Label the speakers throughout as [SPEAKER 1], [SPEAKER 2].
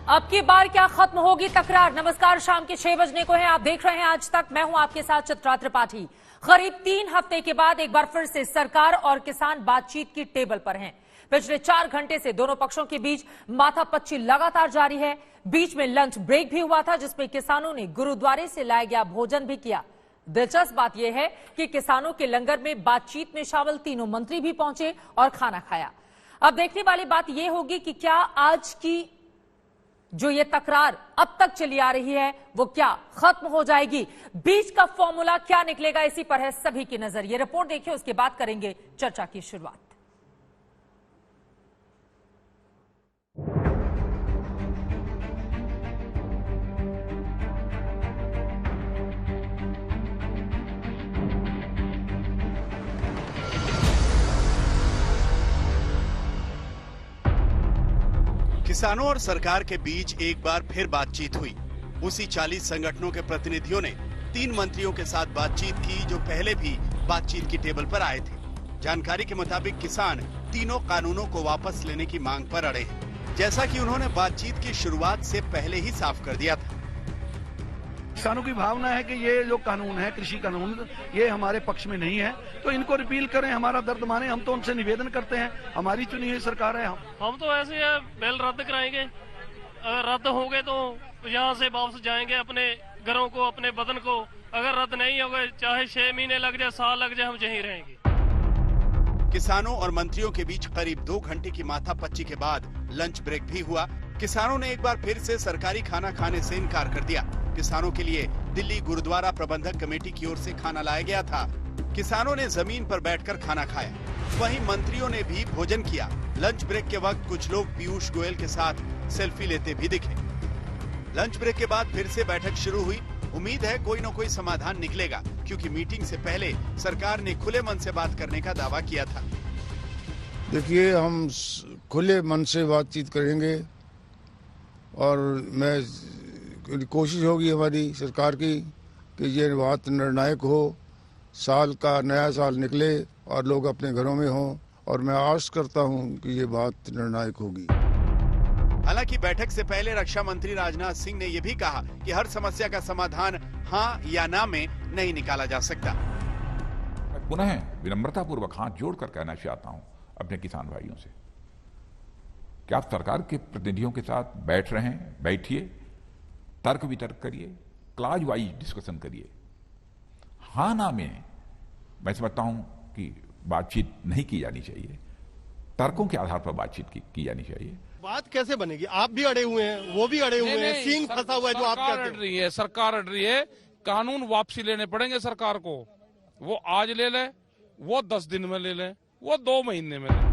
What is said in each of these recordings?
[SPEAKER 1] अब की बार क्या खत्म होगी तकरार। नमस्कार, शाम के 6 बजने को है, आप देख रहे हैं आज तक। मैं हूं आपके साथ चित्रा त्रिपाठी। करीब 3 हफ्ते के बाद एक बार फिर से सरकार और किसान बातचीत की टेबल पर हैं। पिछले 4 घंटे से दोनों पक्षों के बीच माथापच्ची लगातार जारी है। बीच में लंच ब्रेक भी हुआ था, जिसमें किसानों ने गुरुद्वारे से लाया गया भोजन भी किया। दिलचस्प बात यह है कि किसानों के लंगर में बातचीत में शामिल तीनों मंत्री भी पहुंचे और खाना खाया। अब देखने वाली बात यह होगी कि क्या आज की जो ये तकरार अब तक चली आ रही है वो क्या खत्म हो जाएगी, बीच का फॉर्मूला क्या निकलेगा, इसी पर है सभी की नजर। ये रिपोर्ट देखिए, उसके बाद करेंगे चर्चा की शुरुआत।
[SPEAKER 2] किसानों और सरकार के बीच एक बार फिर बातचीत हुई। उसी 40 संगठनों के प्रतिनिधियों ने 3 मंत्रियों के साथ बातचीत की, जो पहले भी बातचीत की टेबल पर आए थे। जानकारी के मुताबिक किसान तीनों कानूनों को वापस लेने की मांग पर अड़े हैं, जैसा कि उन्होंने बातचीत की शुरुआत से पहले ही साफ कर दिया था।
[SPEAKER 3] किसानों की भावना है कि ये जो कानून है, कृषि कानून, ये हमारे पक्ष में नहीं है, तो इनको रिपील करें, हमारा दर्द माने। हम तो उनसे निवेदन करते हैं, हमारी चुनी हुई सरकार है। हम
[SPEAKER 4] तो ऐसे है, बिल रद्द कराएंगे। अगर रद्द हो गए तो यहाँ से वापस जाएंगे अपने घरों को, अपने वतन को। अगर रद्द नहीं हो गए, चाहे 6 महीने लग जाए, साल लग जाए, हम यहीं रहेंगे।
[SPEAKER 2] किसानों और मंत्रियों के बीच करीब 2 घंटे की माथापच्ची के बाद लंच ब्रेक भी हुआ। किसानों ने एक बार फिर से सरकारी खाना खाने से इनकार कर दिया। किसानों के लिए दिल्ली गुरुद्वारा प्रबंधक कमेटी की ओर से खाना लाया गया था। किसानों ने जमीन पर बैठकर खाना खाया, वहीं मंत्रियों ने भी भोजन किया। लंच ब्रेक के वक्त कुछ लोग पीयूष गोयल के साथ सेल्फी लेते भी दिखे। लंच ब्रेक के बाद फिर से बैठक शुरू हुई। उम्मीद है कोई न कोई समाधान निकलेगा, क्योंकि मीटिंग से पहले सरकार ने खुले मन से बात करने का दावा किया था।
[SPEAKER 5] देखिए, हम खुले मन से बातचीत करेंगे और मैं कोशिश होगी हमारी सरकार की कि ये बात निर्णायक हो, साल का नया साल निकले और लोग अपने घरों में हों, और मैं आश करता हूं कि ये बात निर्णायक होगी।
[SPEAKER 2] हालांकि बैठक से पहले रक्षा मंत्री राजनाथ सिंह ने यह भी कहा कि हर समस्या का समाधान हाँ या ना में नहीं निकाला जा सकता।
[SPEAKER 6] पुनः विनम्रता पूर्वक हाथ जोड़कर कहना चाहता हूं अपने किसान भाइयों से कि आप सरकार के प्रतिनिधियों के साथ बैठ रहे हैं, बैठिए, तर्क वितर्क करिए, क्लाज वाइज डिस्कशन करिए। हाँ ना में मैं समझता हूं कि बातचीत नहीं की जानी चाहिए, तर्कों के आधार पर बातचीत की जानी चाहिए।
[SPEAKER 7] बात कैसे बनेगी? आप भी अड़े हुए हैं, वो भी अड़े हुए हैं, सींग फंसा हुआ है जो आप कहते हैं।
[SPEAKER 8] सरकार अड़ रही है, कानून वापसी लेने पड़ेंगे सरकार को। वो आज ले ले, वो 10 दिन में ले ले, वो 2 महीने में ले।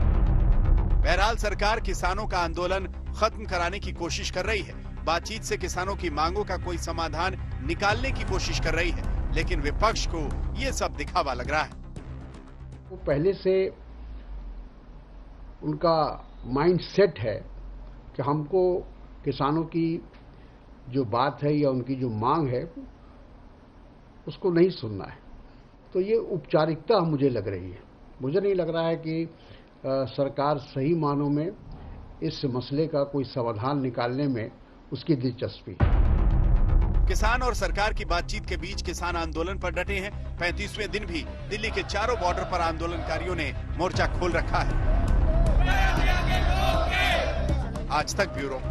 [SPEAKER 2] बहरहाल सरकार किसानों का आंदोलन खत्म कराने की कोशिश कर रही है। बातचीत से किसानों की मांगों का कोई समाधान निकालने की कोशिश कर रही है, लेकिन विपक्ष को ये सब दिखावा लग रहा है।
[SPEAKER 9] वो पहले से उनका माइंड सेट है कि हमको किसानों की जो बात है या उनकी जो मांग है उसको नहीं सुनना है। तो ये औपचारिकता मुझे लग रही है। मुझे नहीं लग रहा है कि सरकार सही मानों में इस मसले का कोई समाधान निकालने में उसकी दिलचस्पी है।
[SPEAKER 2] किसान और सरकार की बातचीत के बीच किसान आंदोलन पर डटे हैं। 35वें दिन भी दिल्ली के चारों बॉर्डर पर आंदोलनकारियों ने मोर्चा खोल रखा है। आज तक ब्यूरो।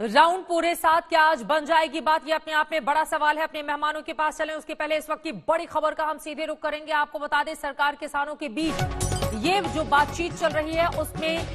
[SPEAKER 1] राउंड पूरे 7 क्या आज बन जाएगी बात, ये अपने आप में बड़ा सवाल है। अपने मेहमानों के पास चलें, उसके पहले इस वक्त की बड़ी खबर का हम सीधे रुख करेंगे। आपको बता दें, सरकार किसानों के बीच ये जो बातचीत चल रही है उसमें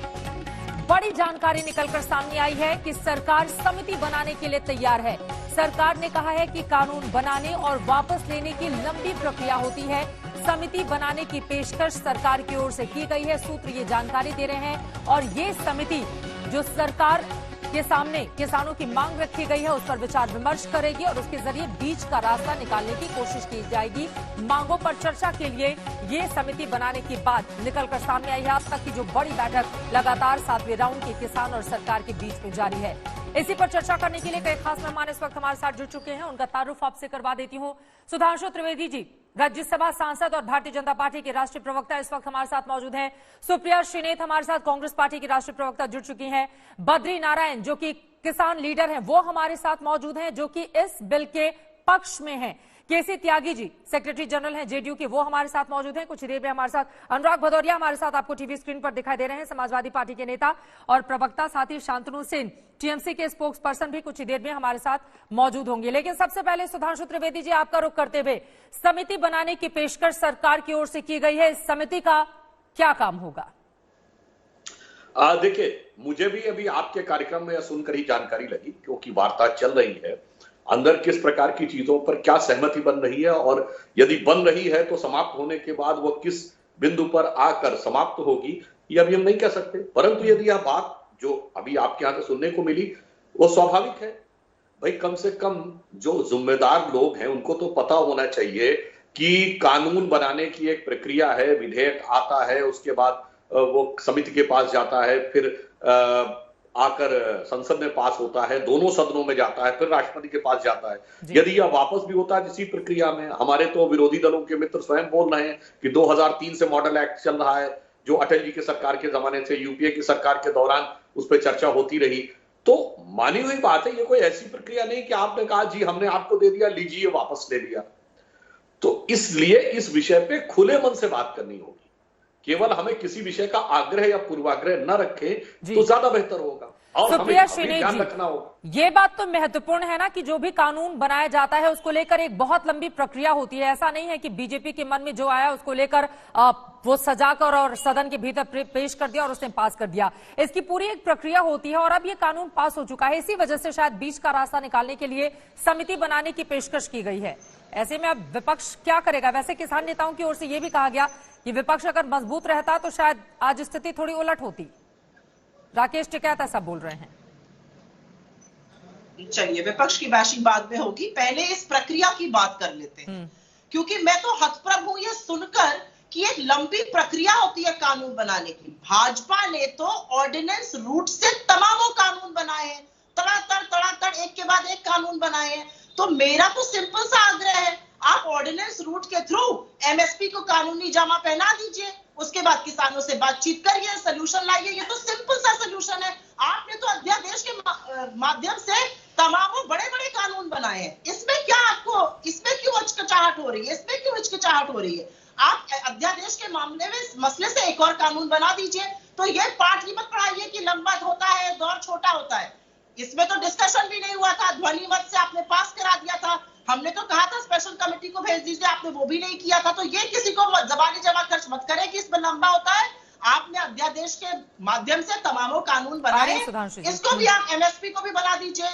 [SPEAKER 1] बड़ी जानकारी निकलकर सामने आई है कि सरकार समिति बनाने के लिए तैयार है। सरकार ने कहा है कि कानून बनाने और वापस लेने की लंबी प्रक्रिया होती है। समिति बनाने की पेशकश सरकार की ओर से की गई है, सूत्र ये जानकारी दे रहे हैं। और ये समिति जो सरकार के सामने किसानों की मांग रखी गई है उस पर विचार विमर्श करेगी और उसके जरिए बीच का रास्ता निकालने की कोशिश की जाएगी। मांगों पर चर्चा के लिए ये समिति बनाने की बात निकलकर सामने आई है। अब तक की जो बड़ी बैठक लगातार 7वें राउंड के किसान और सरकार के बीच में जारी है। इसी पर चर्चा करने के लिए कई खास मेहमान इस वक्त हमारे साथ जुड़ चुके हैं, उनका तारुफ आपसे करवा देती हूँ। सुधांशु त्रिवेदी जी, राज्यसभा सांसद और भारतीय जनता पार्टी के राष्ट्रीय प्रवक्ता इस वक्त हमारे साथ मौजूद हैं। सुप्रिया श्रीनेत हमारे साथ कांग्रेस पार्टी की राष्ट्रीय प्रवक्ता जुड़ चुकी हैं। बद्री नारायण जो कि किसान लीडर हैं वो हमारे साथ मौजूद हैं, जो कि इस बिल के पक्ष में हैं। केसी त्यागी जी सेक्रेटरी जनरल हैं जेडीयू के, वो हमारे साथ मौजूद हैं। कुछ ही देर में हमारे साथ अनुराग भदौरिया हमारे साथ आपको टीवी स्क्रीन पर दिखाई दे रहे हैं, समाजवादी पार्टी के नेता और प्रवक्ता, साथ ही शांतनु सेन टीएमसी के स्पोक्स पर्सन भी कुछ ही देर में हमारे साथ मौजूद होंगे। लेकिन सबसे पहले सुधांशु त्रिवेदी जी, आपका रुख करते हुए, समिति बनाने की पेशकश सरकार की ओर से की गई है, इस समिति का क्या काम होगा?
[SPEAKER 10] देखिए, मुझे भी अभी आपके कार्यक्रम में सुनकर ही जानकारी लगी, क्योंकि वार्ता चल रही है अंदर किस प्रकार की चीजों पर क्या सहमति बन रही है, और यदि बन रही है तो समाप्त होने के बाद वो किस बिंदु पर आकर समाप्त होगी ये अभी हम नहीं कह सकते। परंतु यदि यह बात जो अभी आपके यहां से सुनने को मिली वो स्वाभाविक है। भाई, कम से कम जो जिम्मेदार लोग हैं उनको तो पता होना चाहिए कि कानून बनाने की एक प्रक्रिया है, विधेयक आता है, उसके बाद वो समिति के पास जाता है, फिर आकर संसद में पास होता है, दोनों सदनों में जाता है, फिर राष्ट्रपति के पास जाता है। यदि यह वापस भी होता है इसी प्रक्रिया में, हमारे तो विरोधी दलों के मित्र स्वयं बोल रहे हैं कि 2003 से मॉडल एक्ट चल रहा है, जो अटल जी के सरकार के जमाने से यूपीए की सरकार के दौरान उस पर चर्चा होती रही। तो मानी हुई बात है, ये कोई ऐसी प्रक्रिया नहीं कि आपने कहा जी हमने आपको दे दिया, लीजिए वापस ले लिया। तो इसलिए इस विषय पे खुले मन से बात करनी होगी। केवल हमें किसी विषय का आग्रह या पूर्वाग्रह न रखें तो ज्यादा बेहतर होगा। और
[SPEAKER 1] सुप्रिया श्रीनेत जी,
[SPEAKER 10] रखना होगा।
[SPEAKER 1] ये बात तो महत्वपूर्ण है ना कि जो भी कानून बनाया जाता है उसको लेकर एक बहुत लंबी प्रक्रिया होती है। ऐसा नहीं है कि बीजेपी के मन में जो आया उसको लेकर वो सजाकर और सदन के भीतर पेश कर दिया और उसने पास कर दिया। इसकी पूरी एक प्रक्रिया होती है और अब ये कानून पास हो चुका है। इसी वजह से शायद बीच का रास्ता निकालने के लिए समिति बनाने की पेशकश की गई है। ऐसे में अब विपक्ष क्या करेगा? वैसे किसान नेताओं की ओर से यह भी कहा गया कि विपक्ष अगर मजबूत रहता तो शायद आज स्थिति थोड़ी उलट होती। राकेश टिकैत ऐसा बोल रहे हैं।
[SPEAKER 11] चलिए, विपक्ष की बैशिंग बाद में होगी, पहले इस प्रक्रिया की बात कर लेते हैं, क्योंकि मैं तो हतप्रभ हूं ये सुनकर कि एक लंबी प्रक्रिया होती है कानून बनाने की। भाजपा ने तो ऑर्डिनेंस रूट से तमामों कानून बनाए हैं, तड़ातड़ एक के बाद एक कानून बनाए हैं। तो मेरा तो सिंपल सा आग्रह है, आप ऑर्डिनेंस रूट के थ्रू एमएसपी को कानूनी जामा पहना दीजिए, उसके बाद किसानों से बातचीत करिए, सोल्यूशन लाइए। ये तो सिंपल सा सोल्यूशन है। आपने तो अध्यादेश के माध्यम से तमामों बड़े बड़े कानून बनाए हैं, इसमें क्या आपको, इसमें क्यों हिचकिचाहट हो रही है? इसमें क्यों हिचकिचाहट हो रही है? आप अध्यादेश के मामले में मसले से एक और कानून बना दीजिए। तो ये पाठ ही मत पढ़ाइए कि लंबा होता है, दौर छोटा होता है। इसमें तो डिस्कशन भी नहीं हुआ था, ध्वनि मत से आपने पास करा दिया था। हमने तो कहा था स्पेशल कमेटी को भेज दीजिए, आपने वो भी नहीं किया था। तो ये किसी को जबानी जमा खर्च मत करें कि इसमें लंबा होता है। आपने अध्यादेश के माध्यम से तमामों कानून बनाए, इसको भी आप एमएसपी को भी बना दीजिए,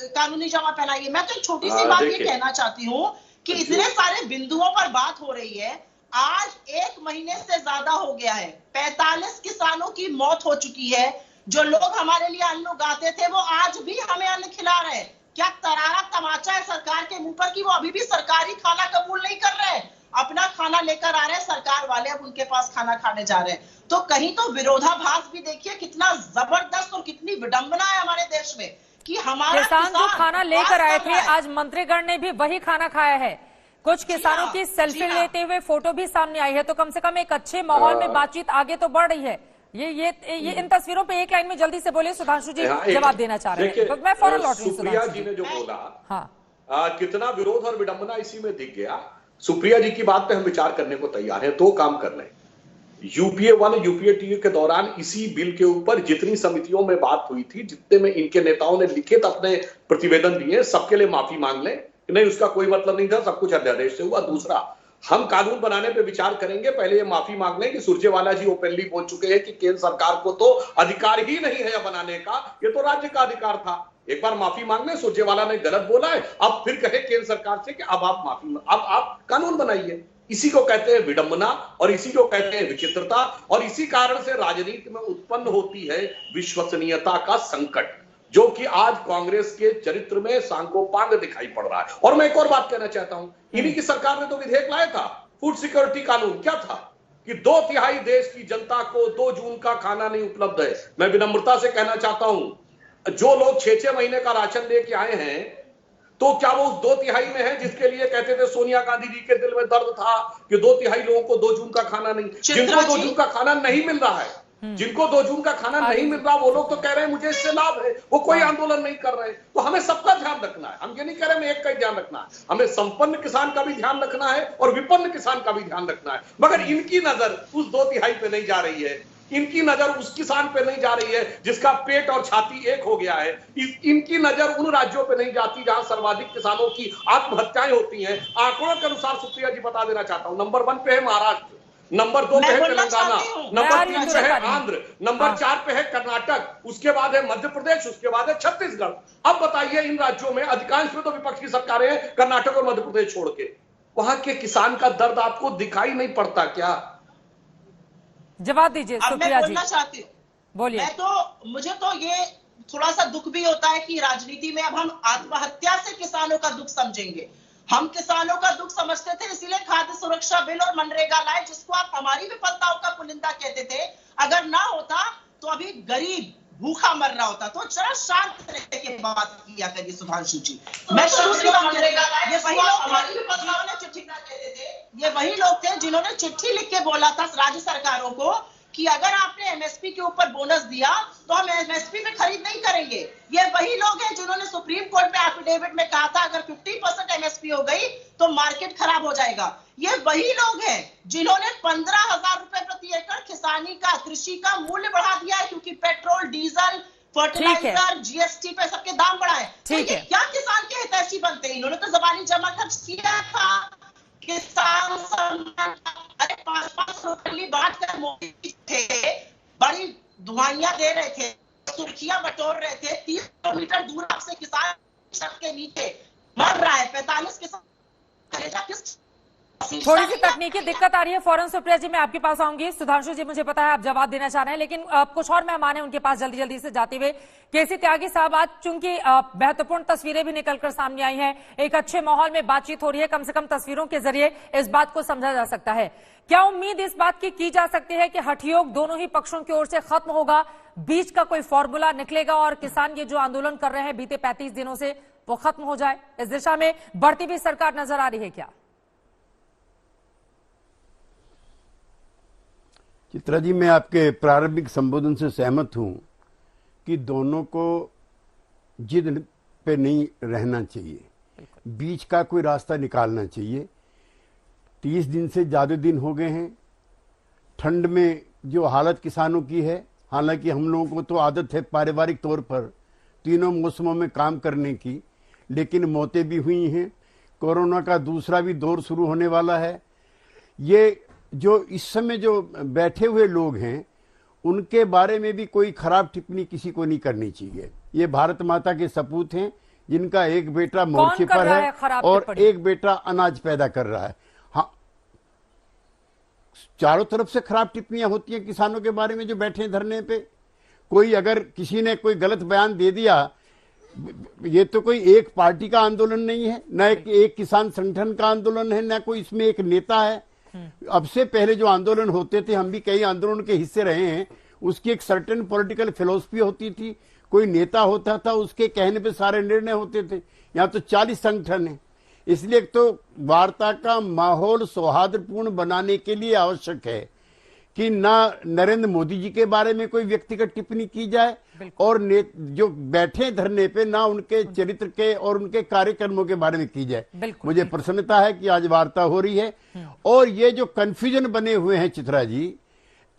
[SPEAKER 11] कानूनी जमा पहनाइए। मैं तो एक छोटी सी बात ये कहना चाहती हूँ कि इतने सारे बिंदुओं पर बात हो रही है। आज 1 महीने से ज्यादा हो गया है, 45 किसानों की मौत हो चुकी है। जो लोग हमारे लिए अन्न उगाते थे वो आज भी हमें अन्न खिला रहे हैं। क्या तरारा तमाचा है सरकार के मुंह पर कि वो अभी भी सरकारी खाना कबूल नहीं कर रहे हैं, अपना खाना लेकर आ रहे हैं, सरकार वाले अब उनके पास खाना खाने जा रहे हैं। तो कहीं तो विरोधाभास भी देखिए कितना जबरदस्त और कितनी विडंबना है हमारे देश में कि हमारा
[SPEAKER 1] किसान जो खाना लेकर आए थे आज मंत्रीगण ने भी वही खाना खाया है। कुछ किसानों की सेल्फी लेते हुए फोटो भी सामने आई है। तो कम से कम एक अच्छे माहौल में बातचीत आगे तो बढ़ रही है। ये इन तस्वीरों पे एक लाइन में जल्दी से बोलिए, सुधांशु जी जवाब देना चाह रहे हैं। तो मैं फौरन लौट रही हूं।
[SPEAKER 10] सुप्रिया जी ने जो बोला, कितना विरोध और विडंबना इसी में दिख गया। सुप्रिया जी की बात पे हम विचार करने को तैयार हैं। 2 काम कर रहे हैं। यूपीए 1 यूपीए 2 के दौरान इसी बिल के ऊपर जितनी समितियों में बात हुई थी, जितने में इनके नेताओं ने लिखित अपने प्रतिवेदन दिए, सबके लिए माफी मांग लें। नहीं, उसका कोई मतलब नहीं था, सब कुछ अध्यादेश से हुआ। दूसरा, हम कानून बनाने पे विचार करेंगे, पहले ये माफी मांग लें कि सुरजेवाला जी ओपनली बोल चुके हैं कि केंद्र सरकार को तो अधिकार ही नहीं है बनाने का, ये तो राज्य का अधिकार था। एक बार माफी मांग लें, सुरजेवाला ने गलत बोला है, अब फिर कहे केंद्र सरकार से कि अब आप कानून बनाइए। इसी को कहते हैं विडंबना और इसी को कहते हैं विचित्रता, और इसी कारण से राजनीति में उत्पन्न होती है विश्वसनीयता का संकट, जो कि आज कांग्रेस के चरित्र में सांकोपांग दिखाई पड़ रहा है। और मैं एक और बात कहना चाहता हूं, इन्हीं की सरकार ने तो विधेयक लाया था, फूड सिक्योरिटी कानून। क्या था कि 2/3 देश की जनता को 2 जून का खाना नहीं उपलब्ध है। मैं विनम्रता से कहना चाहता हूं, जो लोग 6-6 महीने का राशन लेके आए हैं तो क्या वो उस 2/3 में है जिसके लिए कहते थे सोनिया गांधी जी के दिल में दर्द था कि 2/3 लोगों को 2 जून का खाना नहीं, जिनको 2 जून का खाना नहीं मिल रहा है, जिनको 2 जून का खाना नहीं मिल रहा, वो लोग तो कह रहे हैं मुझे इससे लाभ है, वो कोई आंदोलन नहीं कर रहे। तो हमें सबका ध्यान रखना है, हम ये नहीं कह रहे हमें एक का ही ध्यान रखना है, हमें संपन्न किसान का भी ध्यान रखना है और विपन्न किसान का भी ध्यान रखना है। मगर इनकी नजर उस 2/3 पे नहीं जा रही है, इनकी नजर उस किसान पे नहीं जा रही है जिसका पेट और छाती एक हो गया है, इनकी नजर उन राज्यों पे नहीं जाती जहां सर्वाधिक किसानों की आत्महत्याएं होती हैं। आंकड़ों के अनुसार सुप्रिया जी बता देना चाहता हूं, नंबर 1 पे है महाराष्ट्र, नंबर 2 पे है तेलंगाना, नंबर 3 पे है आंध्र, नंबर 4 पे है कर्नाटक, उसके बाद है मध्य प्रदेश, उसके बाद है छत्तीसगढ़। अब बताइए इन राज्यों में अधिकांश में तो विपक्ष की सरकारें हैं, कर्नाटक और मध्य प्रदेश छोड़ के, वहां के किसान का दर्द आपको दिखाई नहीं पड़ता क्या?
[SPEAKER 1] जवाब दीजिए सुप्रिया जी।
[SPEAKER 11] बोलना चाहती हूँ,
[SPEAKER 1] बोलिए।
[SPEAKER 11] मुझे तो ये थोड़ा सा दुख भी होता है कि राजनीति में अब हम आत्महत्या से किसानों का दुख समझेंगे। हम किसानों का दुख समझते थे, इसीलिए खाद्य सुरक्षा बिल और मनरेगा लाए, जिसको आप हमारी विफलताओं का पुलिंदा कहते थे। अगर ना होता तो अभी गरीब भूखा मर रहा होता। तो जरा शांत रहने की बात किया करिए सुधांशु जी। मैं शुरू से ये वही लोग हमारी विफलताओं ने चिट्ठी कहते थे, ये वही लोग थे जिन्होंने चिट्ठी लिख के बोला था राज्य सरकारों को कि अगर आपने एमएसपी के ऊपर बोनस दिया तो हम एमएसपी में खरीद नहीं करेंगे। ये वही लोग हैं जिन्होंने सुप्रीम कोर्ट में एफिडेविट में कहा था अगर 50% एमएसपी हो गई तो मार्केट खराब हो जाएगा। ये वही लोग हैं जिन्होंने 15,000 रुपए प्रति एकड़ किसानी का, कृषि का मूल्य बढ़ा दिया है, क्योंकि पेट्रोल, डीजल, फर्टिलाइजर, जीएसटी पे सबके दाम बढ़ाए। तो ये क्या किसान के हितैषी बनते हैं? इन्होंने तो जबानी जमा खर्च किया था, किसान सम्मान 5-5 रुपये बांट कर मोदी थे, बड़ी दुआइयां दे रहे थे, सुर्खियां बटोर रहे थे। 30 किलोमीटर दूर आपसे किसान छत के नीचे मर रहा है, 45 किसान।
[SPEAKER 1] थोड़ी सी तकनीकी दिक्कत आ रही है, फौरन सुप्रिया जी मैं आपके पास आऊंगी। सुधांशु जी मुझे पता है आप जवाब देना चाह रहे हैं, लेकिन कुछ और मेहमान हैं उनके पास जल्दी जल्दी से जाते हुए। केसी त्यागी साहब, आज चूंकि महत्वपूर्ण तस्वीरें भी निकलकर सामने आई हैं, एक अच्छे माहौल में बातचीत हो रही है, कम से कम तस्वीरों के जरिए इस बात को समझा जा सकता है। क्या उम्मीद इस बात की जा सकती है कि हठयोग दोनों ही पक्षों की ओर से खत्म होगा, बीच का कोई फॉर्मूला निकलेगा और किसान ये जो आंदोलन कर रहे हैं बीते 35 दिनों से वो खत्म हो जाए? इस दिशा में बढ़ती भी सरकार नजर आ रही है क्या?
[SPEAKER 12] चित्रा जी, मैं आपके प्रारंभिक संबोधन से सहमत हूं कि दोनों को जिद पे नहीं रहना चाहिए, बीच का कोई रास्ता निकालना चाहिए। 30 दिन से ज्यादा दिन हो गए हैं। ठंड में जो हालत किसानों की है, हालांकि हम लोगों को तो आदत है पारिवारिक तौर पर तीनों मौसमों में काम करने की, लेकिन मौतें भी हुई हैं। कोरोना का दूसरा भी दौर शुरू होने वाला है। ये जो इस समय जो बैठे हुए लोग हैं उनके बारे में भी कोई खराब टिप्पणी किसी को नहीं करनी चाहिए। ये भारत माता के सपूत हैं जिनका एक बेटा मोर्चे पर है और एक बेटा अनाज पैदा कर रहा है। हाँ, चारों तरफ से खराब टिप्पणियां होती हैं किसानों के बारे में जो बैठे हैं धरने पे। कोई अगर किसी ने कोई गलत बयान दे दिया, ये तो कोई एक पार्टी का आंदोलन नहीं है, न एक किसान संगठन का आंदोलन है, न कोई इसमें एक नेता है। अब से पहले जो आंदोलन होते थे, हम भी कई आंदोलन के हिस्से रहे हैं, उसकी एक सर्टेन पॉलिटिकल फिलॉसफी होती थी, कोई नेता होता था, उसके कहने पे सारे निर्णय होते थे। यहाँ तो 40 संगठन है। इसलिए तो वार्ता का माहौल सौहार्दपूर्ण बनाने के लिए आवश्यक है कि ना नरेंद्र मोदी जी के बारे में कोई व्यक्तिगत टिप्पणी की जाए और जो बैठे धरने पे ना उनके चरित्र के और उनके कार्यक्रमों के बारे में की जाए। मुझे प्रसन्नता है कि आज वार्ता हो रही है। और ये जो कंफ्यूजन बने हुए हैं चित्रा जी,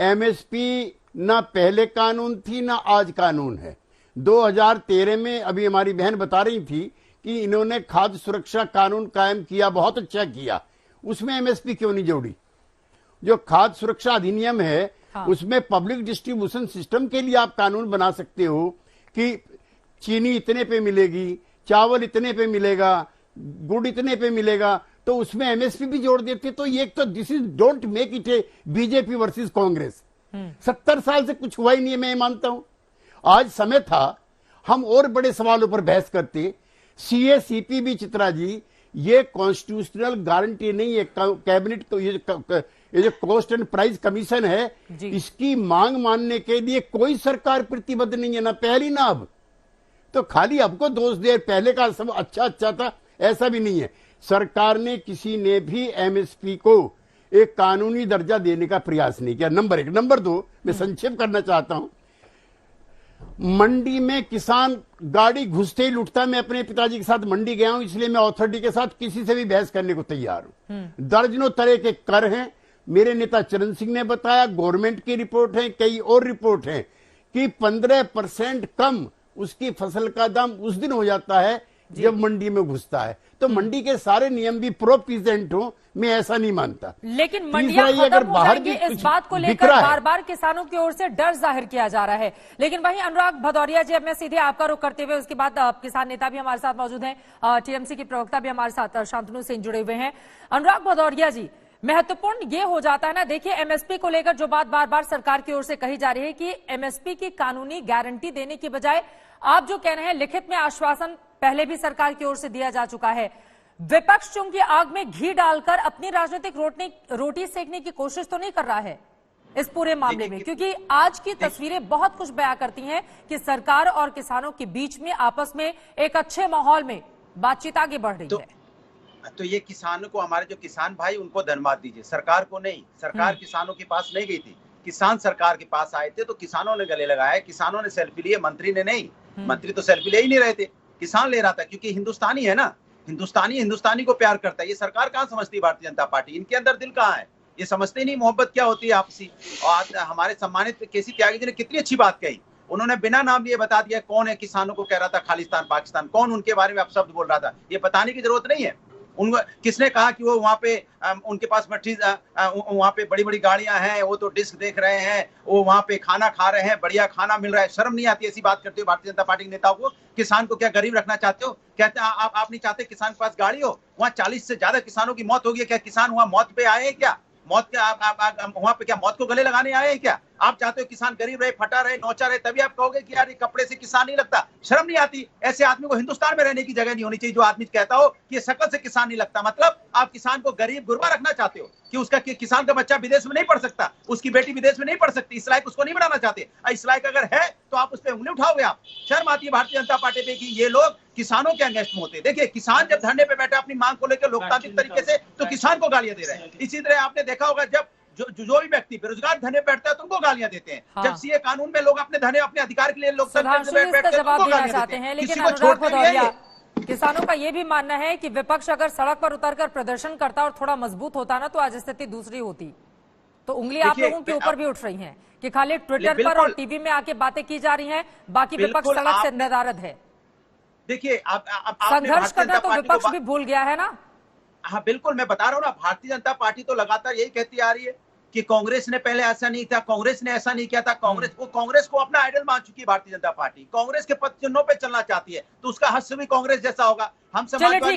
[SPEAKER 12] एमएसपी ना पहले कानून थी ना आज कानून है। 2013 में अभी हमारी बहन बता रही थी कि इन्होंने खाद्य सुरक्षा कानून कायम किया, बहुत अच्छा किया। उसमें एमएसपी क्यों नहीं जोड़ी? जो खाद्य सुरक्षा अधिनियम है, हाँ, उसमें पब्लिक डिस्ट्रीब्यूशन सिस्टम के लिए आप कानून बना सकते हो कि चीनी इतने पे मिलेगी, चावल इतने पे मिलेगा, गुड़ इतने पे मिलेगा, तो उसमें एमएसपी भी जोड़ देते। तो ये तो this is don't make it A BJP versus Congress. 70 साल से कुछ हुआ ही नहीं है, मैं मानता हूं। आज समय था हम और बड़े सवालों पर बहस करते। सीएसीपी भी चित्रा जी ये कॉन्स्टिट्यूशनल गारंटी नहीं है। कैबिनेट को ये जो कॉस्ट एंड प्राइस कमीशन है, इसकी मांग मानने के लिए कोई सरकार प्रतिबद्ध नहीं है, ना पहली ना अब। तो खाली हमको दोष दे पहले का सब अच्छा था, ऐसा भी नहीं है। सरकार ने किसी ने भी एमएसपी को एक कानूनी दर्जा देने का प्रयास नहीं किया, नंबर 1। नंबर 2, मैं संक्षेप करना चाहता हूं, मंडी में किसान गाड़ी घुसते ही लुटता। मैं अपने पिताजी के साथ मंडी गया हूं, इसलिए मैं अथॉरिटी के साथ किसी से भी बहस करने को तैयार हूं। दर्जनों तरह के कर हैं। मेरे नेता चरण सिंह ने बताया, गवर्नमेंट की रिपोर्ट है, कई और रिपोर्ट है कि 15% कम उसकी फसल का दाम उस दिन हो जाता है जब मंडी में घुसता है। तो मंडी के सारे नियम भी प्रो पीजेंट हो, मैं ऐसा नहीं मानता।
[SPEAKER 1] लेकिन मंडियां खत्म हो जाएंगी, इस बात को लेकर बार बार किसानों की ओर से डर जाहिर किया जा रहा है। लेकिन वहीं अनुराग भदौरिया जी, अब मैं सीधे आपका रुख करते हुए उसके बाद किसान नेता भी हमारे साथ मौजूद हैं, टीएमसी की प्रवक्ता भी हमारे साथ शांतनु सिंह जुड़े हुए हैं। अनुराग भदौरिया जी, महत्वपूर्ण ये हो जाता है ना, देखिए एमएसपी को लेकर जो बात बार बार सरकार की ओर से कही जा रही है कि एमएसपी की कानूनी गारंटी देने की बजाय आप जो कह रहे हैं लिखित में आश्वासन पहले भी सरकार की ओर से दिया जा चुका है। विपक्ष चूंकि आग में घी डालकर अपनी राजनीतिक रोटी सेकने की कोशिश तो नहीं कर रहा है इस पूरे मामले में, क्योंकि आज की तस्वीरें बहुत कुछ बयां करती हैं कि सरकार और किसानों के बीच में आपस में एक अच्छे माहौल में बातचीत आगे बढ़ रही है।
[SPEAKER 13] तो ये किसानों को, हमारे जो किसान भाई, उनको धन्यवाद दीजिए, सरकार को नहीं। सरकार किसानों के पास नहीं गई थी, किसान सरकार के पास आए थे, तो किसानों ने गले लगाए, किसानों ने सेल्फी लिए, मंत्री ने नहीं। मंत्री तो सेल्फी ले ही नहीं रहे थे, किसान ले रहा था, क्योंकि हिंदुस्तानी है ना, हिंदुस्तानी को प्यार करता है। ये सरकार कहाँ समझती भारतीय जनता पार्टी, इनके अंदर दिल कहाँ है, ये समझते नहीं मोहब्बत क्या होती है आपसी। और हमारे सम्मानित केसी त्यागी जी ने कितनी अच्छी बात कही, उन्होंने बिना नाम लिए बता दिया कौन है किसानों को कह रहा था खालिस्तान पाकिस्तान, कौन उनके बारे में अपशब्द बोल रहा था, ये बताने की जरूरत नहीं है। किसने कहा कि वो वहाँ पे उनके पास वहाँ पे बड़ी बड़ी गाड़ियां हैं, वो तो डिस्क देख रहे हैं, वो वहाँ पे खाना खा रहे हैं, बढ़िया खाना मिल रहा है। शर्म नहीं आती ऐसी बात करते हो भारतीय जनता पार्टी के नेताओं को? किसान को क्या गरीब रखना चाहते हो? कहते हैं आप नहीं चाहते किसान के पास गाड़ी हो? वहाँ 40 से ज्यादा किसानों की मौत होगी, क्या किसान वहाँ मौत पे आए हैं क्या? मौत क्या वहाँ पे क्या मौत को गले लगाने आए हैं क्या? आप चाहते हो किसान गरीब रहे, फटा रहे, नौचा रहे, तभी आप कहोगे कि यार ये कपड़े से किसान नहीं लगता। शर्म नहीं आती? ऐसे आदमी को हिंदुस्तान में रहने की जगह नहीं होनी चाहिए जो आदमी कहता हो कि ये शकल से किसान नहीं लगता। मतलब आप किसान को गरीब गुरबा रखना चाहते हो कि उसका किसान का बच्चा विदेश में नहीं पढ़ सकता, उसकी बेटी विदेश में नहीं पढ़ सकती, इस लायक उसको नहीं बनाना चाहते। इस लायक अगर है तो आप उस पर उंगली उठाओगे। आप शर्म आती है भारतीय जनता पार्टी पे कि ये लोग किसानों के अगेंस्ट में होते। देखिए किसान जब धरने पे बैठे अपनी मांग को लेकर लोकतांत्रिक तरीके से, तो किसान को गालियां दे रहे हैं। इसी तरह आपने देखा होगा जब जो भी व्यक्ति बेरोजगार धरने बैठता है तो उनको गालियां देते हैं। हाँ। जब सीए कानून में लोग अपने धरने अपने अधिकार के लिए लोग
[SPEAKER 1] जवाब देना चाहते हैं, लेकिन अनुराग भदौरिया, किसानों का ये भी मानना है कि विपक्ष अगर सड़क पर उतरकर प्रदर्शन करता और थोड़ा मजबूत होता ना, तो आज स्थिति दूसरी होती। तो उंगली आप लोगों के ऊपर भी उठ रही है कि खाली ट्विटर पर और टीवी में आके बातें की जा रही हैं, बाकी विपक्ष सड़क से नदारद है।
[SPEAKER 13] देखिए
[SPEAKER 1] संघर्ष करना तो विपक्ष भी भूल गया है ना।
[SPEAKER 13] हाँ बिल्कुल, मैं बता रहा हूँ ना, भारतीय जनता पार्टी तो लगातार यही कहती आ रही है कि कांग्रेस ने पहले ऐसा नहीं था, कांग्रेस ने ऐसा नहीं किया था। कांग्रेस को अपना आइडल मान चुकी है भारतीय जनता पार्टी, कांग्रेस के पद चिन्हों पे चलना चाहती है, तो उसका हश्र भी कांग्रेस जैसा होगा। हम समाजवादी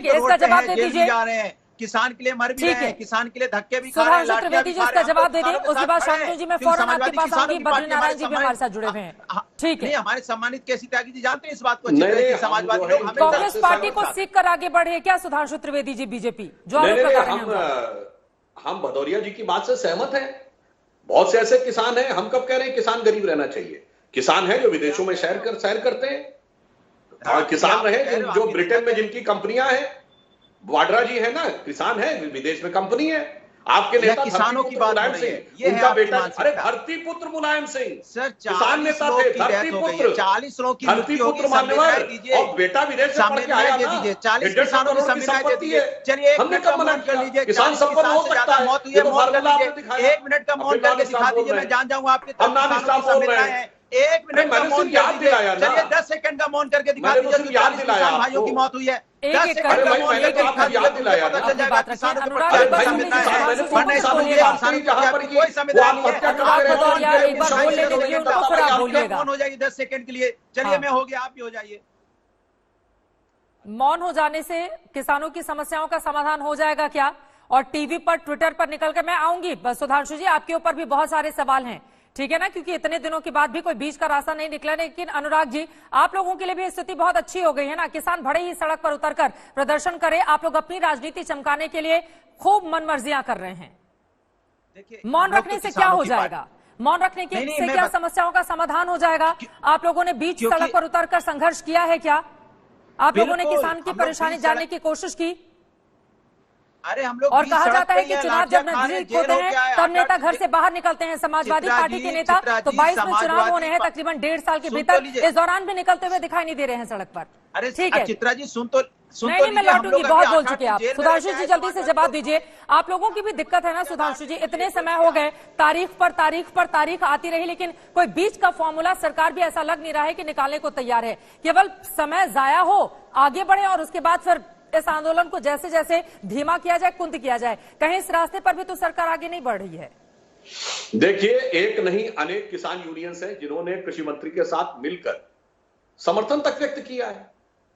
[SPEAKER 13] जा रहे हैं, किसान के लिए मर भी रहे हैं, किसान के लिए धक्के भी खा रहे हैं।
[SPEAKER 1] सुधांशु त्रिवेदी जी इसका जवाब दे दें, उसके बाद शांतनु जी मैं फौरन आपके पास आऊंगी। बद्रीनारायण जी भी हमारे साथ जुड़े हुए हैं। ठीक है,
[SPEAKER 13] हमारे सम्मानित केसी त्यागी जी जानते हैं इस बात को अच्छी तरह, समाजवादी लोग
[SPEAKER 1] कांग्रेस पार्टी को सीख कर आगे बढ़े क्या सुधांशु त्रिवेदी जी बीजेपी जो आरोप लगा रहे हैं?
[SPEAKER 10] हम भदौरिया जी की बात से सहमत हैं। बहुत से ऐसे किसान हैं, हम कब कह रहे हैं किसान गरीब रहना चाहिए? किसान है जो विदेशों में सैर करते हैं, किसान रहे जो ब्रिटेन में जिनकी कंपनियां हैं। वाड्रा जी है ना, किसान है, विदेश में कंपनी है। आपके नेता
[SPEAKER 13] किसानों की बात
[SPEAKER 10] मुलायम सिंह, उनका बेटा, अरे धरती पुत्र मुलायम सिंह किसान नेता थे, धरती पुत्र
[SPEAKER 13] 40 लोगों की
[SPEAKER 10] धरती पुत्र मान्यवर, और बेटा विदेश से पढ़ के आया ना।
[SPEAKER 13] 40 किसानों की संपत्ति है। चलिए
[SPEAKER 10] हमने कब मना कर लीजिए? किसान संपन्न हो सकता है,
[SPEAKER 13] मौत हुई है, मौत कर लीजिए। 1 मिनट का मौन करके दिखा दीजिए, मैं जान जाऊंगा आपके 1 मिनट का मौन याद दिलाया। चलिए 10 सेकंड का मौन करके दिखा दीजिए, 40 किसान भाइयों की मौत हुई है। 10 सेकंड का मौन करके दिखा दीजिए, पता चल जाएगा किसानों को कोई संविधान मौन हो जाएगी 10 सेकंड के लिए। चलिए मैं हो गया, आप भी हो जाइए।
[SPEAKER 1] मौन हो जाने से किसानों की समस्याओं का समाधान हो जाएगा क्या? और टीवी पर ट्विटर पर निकलकर मैं आऊंगी। बस सुधांशु जी आपके ऊपर भी बहुत सारे सवाल हैं, ठीक है ना, क्योंकि इतने दिनों के बाद भी कोई बीच का रास्ता नहीं निकला। लेकिन अनुराग जी, आप लोगों के लिए भी स्थिति बहुत अच्छी हो गई है ना, किसान भले ही सड़क पर उतरकर प्रदर्शन करे, आप लोग अपनी राजनीति चमकाने के लिए खूब मनमर्जियां कर रहे हैं। मौन रखने से क्या हो जाएगा? मौन रखने की
[SPEAKER 13] नहीं,
[SPEAKER 1] से
[SPEAKER 13] मैं
[SPEAKER 1] क्या समस्याओं का समाधान हो जाएगा? आप लोगों ने बीच सड़क पर उतरकर संघर्ष किया है क्या? आप लोगों ने किसान की परेशानी जानने की कोशिश की?
[SPEAKER 13] अरे हम लोग
[SPEAKER 1] और कहा जाता है कि चुनाव जब नजदीक होते हैं तब नेता घर से बाहर निकलते हैं। समाजवादी पार्टी के नेता तो 22 में चुनाव होने हैं, तकरीबन 1.5 साल के भीतर, इस दौरान भी निकलते हुए दिखाई नहीं दे रहे हैं सड़क पर।
[SPEAKER 13] अरे
[SPEAKER 1] ठीक है
[SPEAKER 13] चित्रा जी सुन तो
[SPEAKER 1] नहीं, मैं लौटूंगी, बहुत बोल चुके आप। सुधांशु जी जल्दी से जवाब दीजिए। आप लोगों की भी दिक्कत है ना सुधांशु जी, इतने समय हो गए, तारीख पर तारीख पर तारीख आती रही, लेकिन कोई बीच का फॉर्मूला सरकार भी ऐसा लग नहीं रहा है कि निकालने को तैयार है। केवल समय जाया हो, आगे बढ़े और उसके बाद फिर इस आंदोलन को जैसे जैसे धीमा किया जाए, कुंद किया जाए। कहीं इस रास्ते पर भी तो सरकार आगे नहीं बढ़ रही है।
[SPEAKER 10] देखिए, एक नहीं अनेक किसान यूनियंस हैं जिन्होंने कृषि मंत्री के साथ मिलकर समर्थन तक व्यक्त किया है।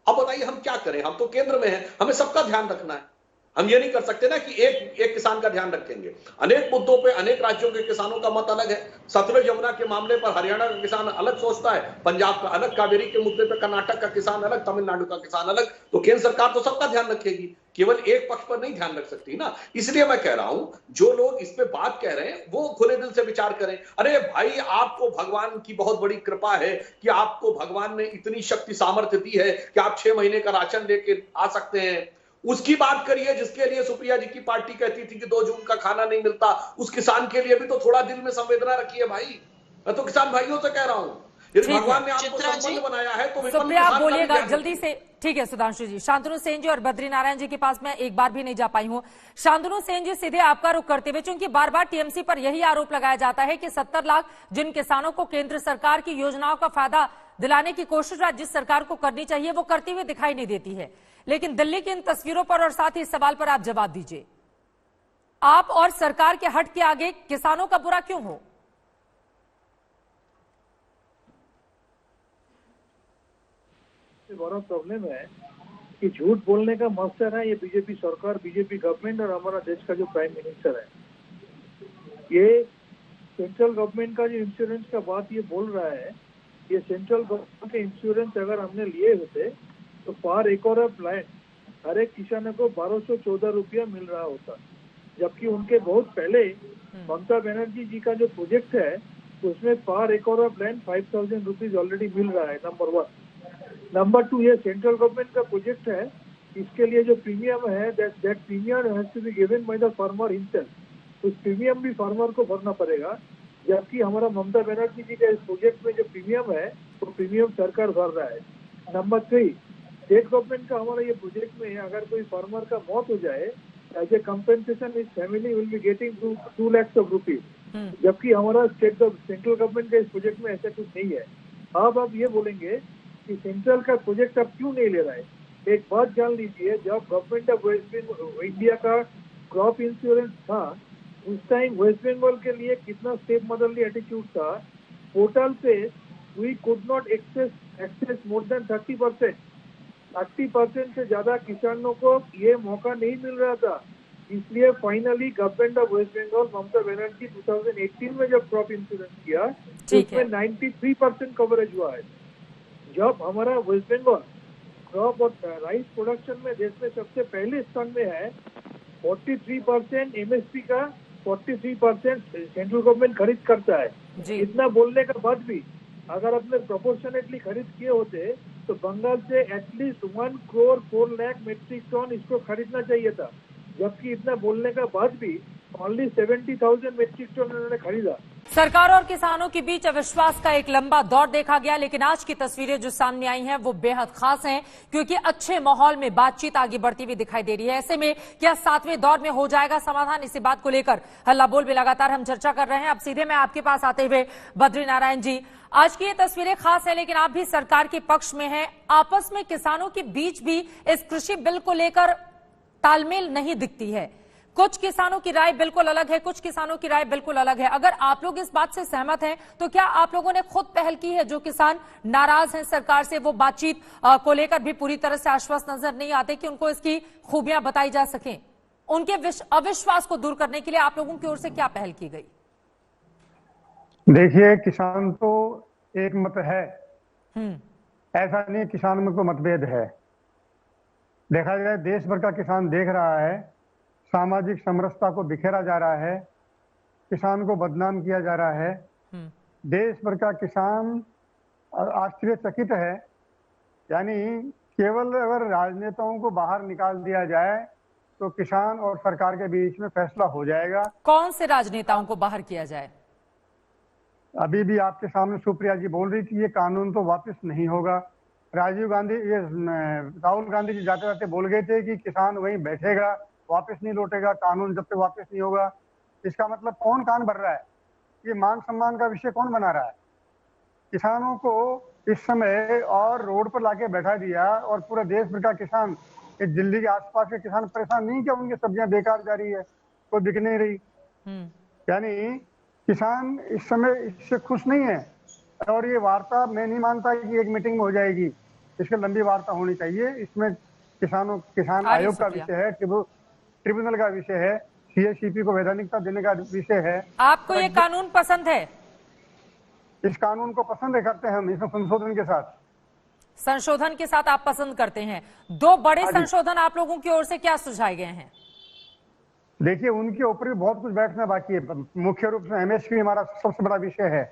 [SPEAKER 10] अब बताइए हम क्या करें? हम तो केंद्र में हैं, हमें सबका ध्यान रखना है। हम ये नहीं कर सकते ना कि एक किसान का ध्यान रखेंगे। अनेक मुद्दों पे अनेक राज्यों के किसानों का मत अलग है। सतलुज यमुना के मामले पर हरियाणा का किसान अलग सोचता है, पंजाब का अलग, कावेरी के मुद्दे पे कर्नाटक का किसान अलग, तमिलनाडु का किसान अलग। तो केंद्र सरकार तो सबका ध्यान रखेगी, केवल एक पक्ष पर नहीं ध्यान रख सकती ना। इसलिए मैं कह रहा हूं, जो लोग इस पे बात कह रहे हैं वो खुले दिल से विचार करें। अरे भाई, आपको भगवान की बहुत बड़ी कृपा है कि आपको भगवान ने इतनी शक्ति सामर्थ्य दी है कि आप 6 महीने का राशन लेके आ सकते हैं। उसकी बात करिए जिसके लिए सुप्रिया जी की पार्टी कहती थी कि 2 जून का खाना नहीं मिलता। उस किसान के लिए भी तो थोड़ा दिल में संवेदना रखिए भाई। मैं तो किसान भाइयों से कह रहा हूं, यदि भगवान ने आपको संपन्न बनाया है तो
[SPEAKER 1] सुप्रिया आप बोलिएगा जल्दी से। ठीक है सुधांशु जी। शांतनु सेन जी और बद्री नारायण जी के पास मैं एक बार भी नहीं जा पाई हूं। शांतनु सेन जी, सीधे आपका रुख करते हुए, चूंकि बार बार टीएमसी पर यही आरोप लगाया जाता है कि 70 लाख जिन किसानों को केंद्र सरकार की योजनाओं का फायदा दिलाने की कोशिश राज्य सरकार को करनी चाहिए वो करती हुई दिखाई नहीं देती है। लेकिन दिल्ली की इन तस्वीरों पर और साथ ही इस सवाल पर आप जवाब दीजिए, आप और सरकार के हट के आगे किसानों का बुरा क्यों हो?
[SPEAKER 14] बड़ा प्रॉब्लम है कि झूठ बोलने का मकसद है ये बीजेपी सरकार, बीजेपी गवर्नमेंट और हमारा देश का जो प्राइम मिनिस्टर है। ये सेंट्रल गवर्नमेंट का जो इंश्योरेंस का बात ये बोल रहा है, ये सेंट्रल गवर्नमेंट के इंश्योरेंस अगर हमने लिए होते तो पर एकड़ ऑफ लैंड हर एक किसान को 1214 रुपया मिल रहा होता, जबकि उनके बहुत पहले ममता बनर्जी जी का जो प्रोजेक्ट है उसमें पर एकड़ ऑफ लैंड 5000 रुपीज ऑलरेडी मिल रहा है। नंबर 1। नंबर 2, ये सेंट्रल गवर्नमेंट का प्रोजेक्ट है, इसके लिए जो प्रीमियम है that premium has to be given by the farmer himself. उस प्रीमियम भी फार्मर को भरना पड़ेगा, जबकि हमारा ममता बनर्जी जी का इस प्रोजेक्ट में जो प्रीमियम है वो प्रीमियम सरकार भर रहा है। नंबर 3, स्टेट गवर्नमेंट का हमारा ये प्रोजेक्ट में अगर कोई फार्मर का मौत हो जाए एज ए कंपेंसेशन इस family will be getting 2 lakhs of rupees, जबकि हमारा सेंट्रल गवर्नमेंट का इस प्रोजेक्ट में ऐसा कुछ नहीं है। अब आप ये बोलेंगे कि सेंट्रल का प्रोजेक्ट अब क्यों नहीं ले रहा है? एक बात जान लीजिए, जब government of waste Bengal India का क्रॉप इंश्योरेंस था उस टाइम वेस्ट बंगाल के लिए कितना स्टेप मदरली एटीट्यूड था। पोर्टल पे we could not access more than 30% से ज्यादा किसानों को ये मौका नहीं मिल रहा था। इसलिए finally government of waste Bengal Mamata Banerjee 2018 में जब क्रॉप इंश्योरेंस किया उसमें 93% कवरेज हुआ है। जब हमारा वेस्ट बंगाल क्रॉप और राइस प्रोडक्शन में देश में सबसे पहले स्थान में है, 43% एमएसपी का 43% सेंट्रल गवर्नमेंट खरीद करता है। इतना बोलने के बाद भी अगर अपने प्रोपोर्शनेटली खरीद किए होते तो बंगाल से at least 1 crore 4 lakh metric ton इसको खरीदना चाहिए था, जबकि इतना बोलने के बाद भी ओनली 70,000 मेट्रिक टन उन्होंने खरीदा।
[SPEAKER 1] सरकार और किसानों के बीच अविश्वास का एक लंबा दौर देखा गया, लेकिन आज की तस्वीरें जो सामने आई हैं वो बेहद खास हैं, क्योंकि अच्छे माहौल में बातचीत आगे बढ़ती हुई दिखाई दे रही है। ऐसे में क्या 7वें दौर में हो जाएगा समाधान? इसी बात को लेकर हल्ला बोल में लगातार हम चर्चा कर रहे हैं। अब सीधे मैं आपके पास आते हुए बद्री नारायण जी, आज की ये तस्वीरें खास है, लेकिन आप भी सरकार के पक्ष में हैं। आपस में किसानों के बीच भी इस कृषि बिल को लेकर तालमेल नहीं दिखती है। कुछ किसानों की राय बिल्कुल अलग है, कुछ किसानों की राय बिल्कुल अलग है। अगर आप लोग इस बात से सहमत हैं तो क्या आप लोगों ने खुद पहल की है? जो किसान नाराज हैं सरकार से, वो बातचीत को लेकर भी पूरी तरह से आश्वस्त नजर नहीं आते कि उनको इसकी खूबियां बताई जा सकें। उनके अविश्वास को दूर करने के लिए आप लोगों की ओर से क्या पहल की गई?
[SPEAKER 15] देखिए, किसान तो एक मत है, ऐसा नहीं किसान में कोई मतभेद है। देखा जाए देश भर का किसान देख रहा है, सामाजिक समरसता को बिखेरा जा रहा है, किसान को बदनाम किया जा रहा है, देश भर का किसान आश्चर्यचकित है। यानी केवल अगर राजनेताओं को बाहर निकाल दिया जाए तो किसान और सरकार के बीच में फैसला हो जाएगा।
[SPEAKER 1] कौन से राजनेताओं को बाहर किया जाए?
[SPEAKER 15] अभी भी आपके सामने सुप्रिया जी बोल रही थी ये कानून तो वापस नहीं होगा। राहुल गांधी जी जाते जाते बोल गए थे कि किसान वहीं बैठेगा, वापस नहीं लौटेगा कानून जब तक वापस नहीं होगा। इसका मतलब कौन कान भर रहा है? ये मान सम्मान का विषय कौन बना रहा है? किसानों को इस समय और रोड पर लाके बैठा दिया और पूरा देश भर का किसान, इस दिल्ली के आसपास के किसान परेशान नहीं क्या उनकी सब्जियां बेकार जा रही है, कोई बिक नहीं रही। यानी किसान इस समय इससे खुश नहीं है। और ये वार्ता मैं नहीं मानता कि एक मीटिंग में हो जाएगी, इसकी लंबी वार्ता होनी चाहिए। इसमें किसान आयोग का विषय है, ट्रिब्यूनल का विषय है, सीएससीपी को वैधानिकता देने का विषय है।
[SPEAKER 1] आपको ये कानून पसंद है?
[SPEAKER 15] इस कानून को पसंद करते हैं हम, इसमें
[SPEAKER 1] संशोधन के साथ आप पसंद करते हैं। दो बड़े संशोधन आप लोगों की ओर से क्या सुझाए गए हैं?
[SPEAKER 15] देखिए उनके ऊपर भी बहुत कुछ बैठना बाकी है। मुख्य रूप से एमएसपी हमारा सबसे बड़ा विषय है।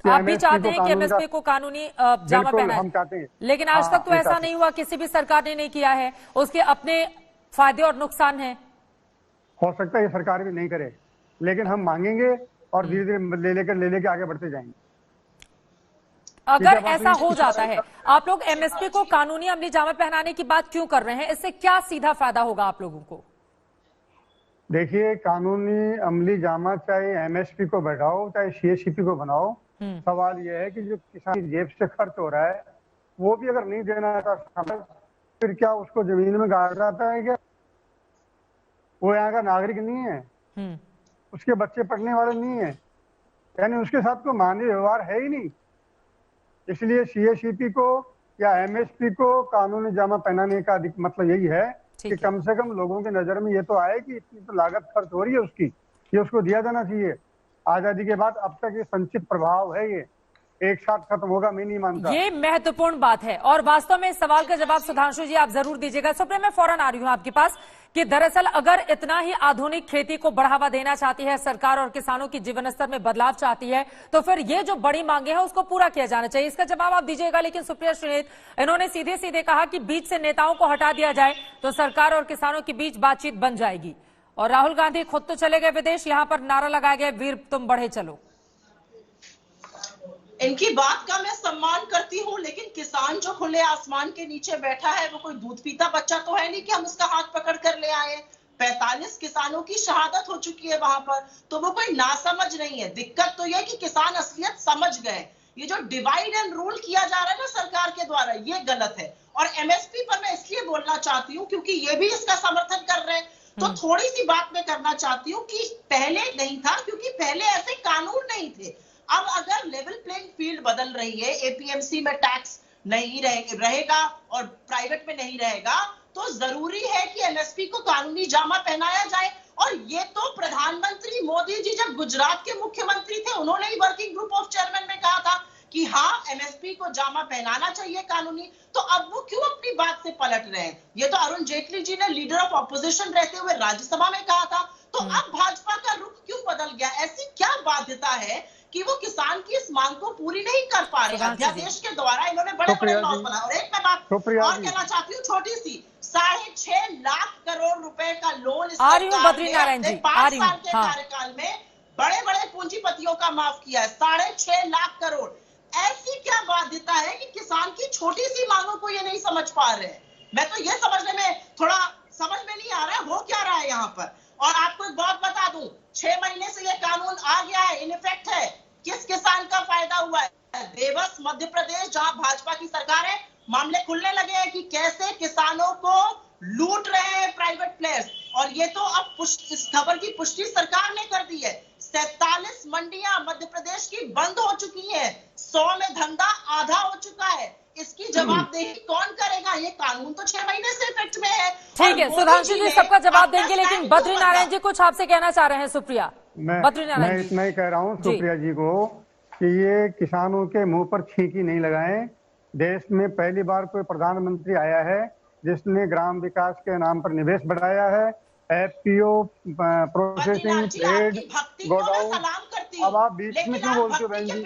[SPEAKER 1] आप भी चाहते हैं कि एमएसपी को कानूनी जामा पहनाए, लेकिन आज तक तो ऐसा नहीं हुआ, किसी भी सरकार ने नहीं किया है। उसके अपने फायदे और नुकसान हैं।
[SPEAKER 15] हो सकता है ये सरकार भी नहीं करे, लेकिन हम मांगेंगे और धीरे धीरे ले लेके आगे बढ़ते जाएंगे।
[SPEAKER 1] अगर ऐसा हो जाता है, आप लोग एमएसपी को कानूनी अमली जामा पहनाने की बात क्यों कर रहे हैं? इससे क्या सीधा फायदा होगा आप लोगों को?
[SPEAKER 15] देखिए कानूनी अमली जामा चाहे एमएसपी को बैठाओ चाहे सीएससीपी को बनाओ, सवाल यह है कि जो किसान की जेब से खर्च हो रहा है वो भी अगर नहीं देना चाहता फिर क्या उसको जमीन में गाड़ जाता है क्या? वो यहाँ का नागरिक नहीं है, उसके बच्चे पढ़ने वाले नहीं है, यानी उसके साथ कोई मानवीय व्यवहार है ही नहीं। इसलिए सीएससीपी को या एमएसपी को कानूनी जामा पहनाने का मतलब यही है कि कम से कम लोगों की नजर में ये तो आए कि इतनी तो लागत खर्च हो रही है उसकी, ये उसको दिया जाना चाहिए। आजादी के बाद अब तक ये संचित प्रभाव है, ये एक साथ खत्म होगा मैं नहीं मानता।
[SPEAKER 1] ये महत्वपूर्ण बात है और वास्तव में इस सवाल का जवाब सुधांशु जी आप जरूर दीजिएगा। सुप्रिया मैं फौरन आ रही हूं आपके पास कि दरअसल अगर इतना ही आधुनिक खेती को बढ़ावा देना चाहती है सरकार और किसानों की जीवन स्तर में बदलाव चाहती है तो फिर ये जो बड़ी मांगे हैं उसको पूरा किया जाना चाहिए। इसका जवाब आप दीजिएगा। लेकिन सुप्रिया श्रीनेत इन्होंने सीधे सीधे कहा कि बीच से नेताओं को हटा दिया जाए तो सरकार और किसानों के बीच बातचीत बन जाएगी। और राहुल गांधी खुद तो चले गए विदेश, यहां पर नारा लगाया गया वीर तुम बढ़े चलो।
[SPEAKER 11] इनकी बात का मैं सम्मान करती हूँ, लेकिन किसान जो खुले आसमान के नीचे बैठा है वो कोई दूध पीता बच्चा तो है नहीं कि हम उसका हाथ पकड़ कर ले आए। 45 किसानों की शहादत हो चुकी है वहां पर, तो वो कोई नासमझ नहीं है। दिक्कत तो यह कि किसान असलियत समझ गए। ये जो डिवाइड एंड रूल किया जा रहा है ना सरकार के द्वारा, ये गलत है। और एमएसपी पर मैं इसलिए बोलना चाहती हूँ क्योंकि ये भी इसका समर्थन कर रहे हैं। तो थोड़ी सी बात मैं करना चाहती हूँ कि पहले नहीं था, क्योंकि पहले ऐसे कानून नहीं थे। अब अगर लेवल प्लेइंग फील्ड बदल रही है, एपीएमसी में टैक्स नहीं रहेगा और प्राइवेट में नहीं रहेगा, तो जरूरी है कि एमएसपी को कानूनी जामा पहनाया जाए। और ये तो प्रधानमंत्री मोदी जी जब गुजरात के मुख्यमंत्री थे उन्होंने ही वर्किंग ग्रुप ऑफ चेयरमैन में कहा था कि हाँ एमएसपी को जामा पहनाना चाहिए कानूनी। तो अब वो क्यों अपनी बात से पलट रहे हैं? ये तो अरुण जेटली जी ने लीडर ऑफ ऑपोजिशन रहते हुए राज्यसभा में कहा था। तो अब भाजपा का रुख क्यों बदल गया? ऐसी क्या बाध्यता है कि वो किसान की इस मांग को पूरी नहीं कर पा रहे? अध्यादेश के द्वारा इन्होंने बड़े बड़े लॉस बनाए। और एक मैं बात और कहना चाहती हूँ छोटी सी, 6.5 लाख करोड़ रुपए का लोन इस सरकार ने 5 साल के कार्यकाल में बड़े बड़े पूंजीपतियों का माफ किया है। 6.5 लाख करोड़। ऐसी क्या बाध्यता है कि किसान की छोटी सी मांगों को ये नहीं समझ पा रहे हैं? मैं तो ये समझने में थोड़ा समझ में नहीं आ रहा है हो क्या रहा है यहाँ पर। और आपको एक बात बता दूं, 6 महीने से ये कानून आ गया है, इन इफेक्ट है। किस किसान का फायदा हुआ है? देवस मध्य प्रदेश जहां भाजपा की सरकार है, मामले खुलने लगे हैं कि कैसे किसानों को लूट रहे हैं प्राइवेट प्लेयर्स। और ये तो अब इस खबर की पुष्टि सरकार ने कर दी है। 47 मंडियां मध्य प्रदेश की बंद हो चुकी हैं। 100 में धंधा आधा हो चुका है। इसकी जवाबदेही कौन करेगा? ये कानून तो 6 महीने से इफेक्ट में है।
[SPEAKER 1] ठीक है, सुधांशु जी सबका जवाब देंगे, लेकिन बद्री नारायण जी कुछ आपसे कहना चाह रहे हैं। सुप्रिया,
[SPEAKER 15] मैं इतना ही कह रहा हूँ सुप्रिया जी को कि ये किसानों के मुंह पर छींकी नहीं लगाएं। देश में पहली बार कोई प्रधानमंत्री आया है जिसने ग्राम विकास के नाम पर निवेश बढ़ाया है। FPO, processing, trade, godown. अब आप बीच में क्यों बोलते हो बहन जी?